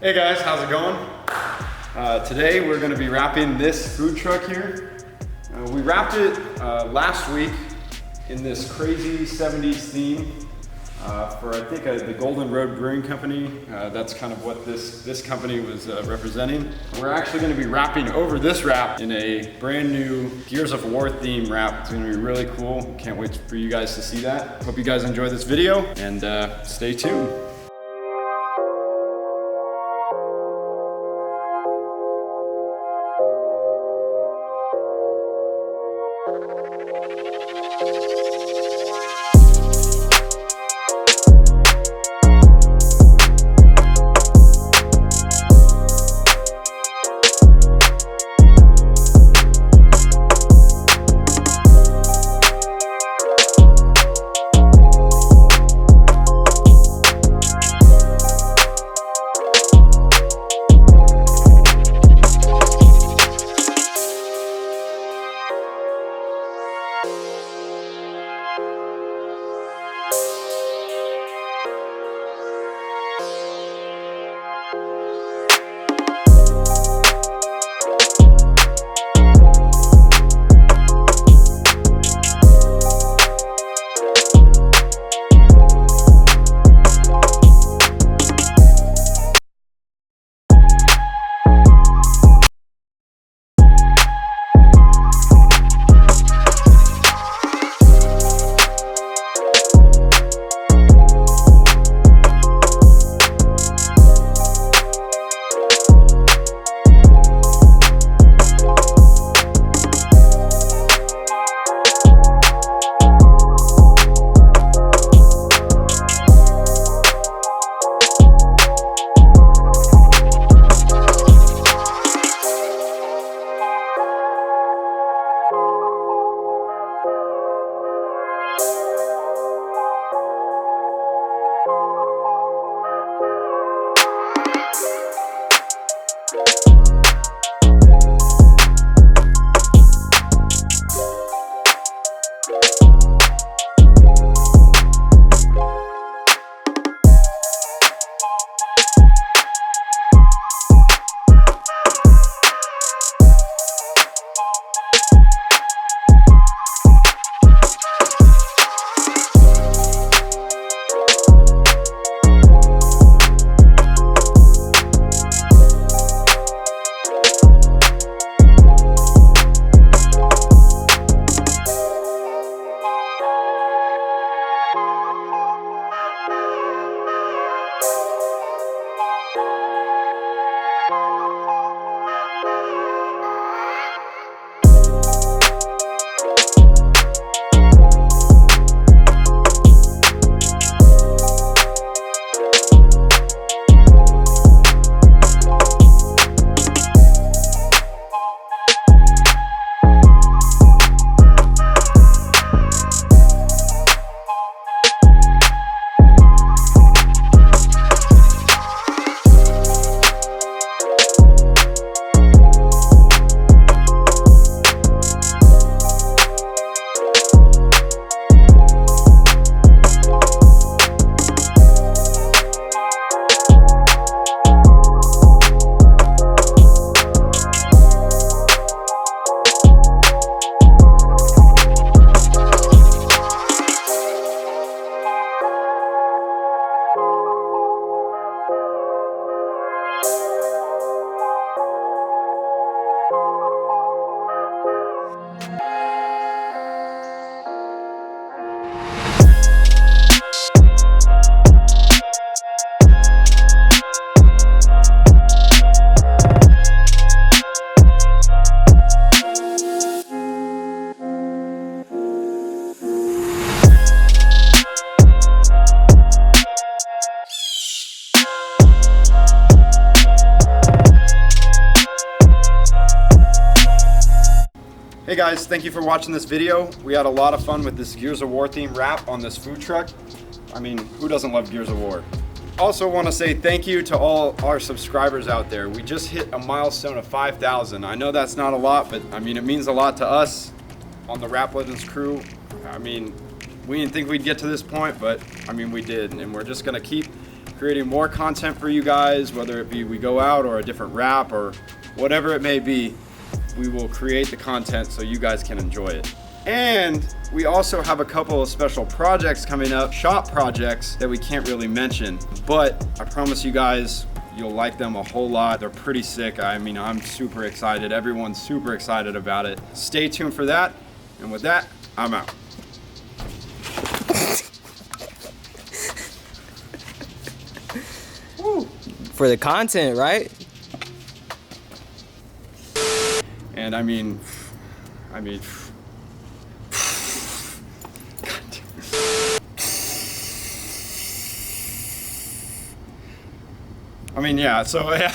Hey guys, how's it going? Today we're going to be wrapping this food truck here. We wrapped it last week in this crazy 70s theme for I think the Golden Road Brewing Company. That's kind of what this company was representing. We're actually going to be wrapping over this wrap in a brand new Gears of War theme wrap. It's going to be really cool. Can't wait for you guys to see that. Hope you guys enjoy this video and stay tuned. Hey guys, thank you for watching this video. We had a lot of fun with this Gears of War theme wrap on this food truck. I mean, who doesn't love Gears of War? Also want to say thank you to all our subscribers out there. We just hit a milestone of 5,000. I know that's not a lot, but I mean, it means a lot to us on the Rap Legends crew. I mean, we didn't think we'd get to this point, but I mean, we did, and we're just gonna keep creating more content for you guys, whether it be we go out or a different wrap or whatever it may be. We will create the content so you guys can enjoy it. And we also have a couple of special projects coming up, shop projects that we can't really mention, but I promise you guys, you'll like them a whole lot. They're pretty sick. I mean, I'm super excited. Everyone's super excited about it. Stay tuned for that. And with that, I'm out. For the content, right? And I mean, yeah, so yeah.